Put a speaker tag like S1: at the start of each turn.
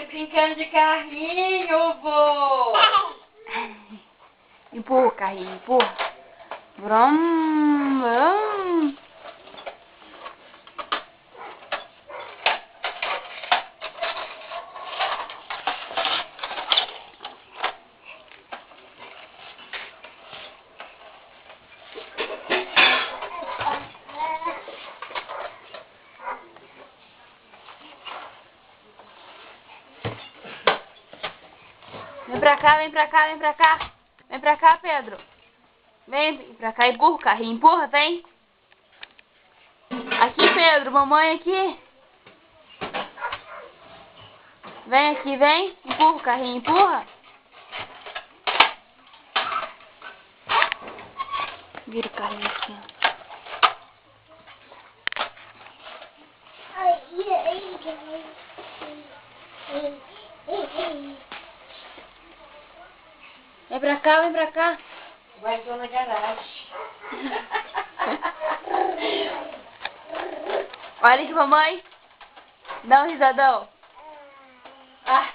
S1: Ele brincando de carrinho, vô.
S2: Empurra o carrinho, empurra. Vrum, vrum. Vem pra cá, vem pra cá, vem pra cá. Vem pra cá, Pedro. Vem pra cá, empurra o carrinho, empurra, vem. Aqui, Pedro, mamãe aqui. Vem aqui, vem. Empurra o carrinho, empurra. Vira o carrinho assim, ó. Vem pra cá, vem pra cá.
S1: Vai entrar na garagem.
S2: Olha aqui, mamãe. Dá um risadão.
S1: Ah.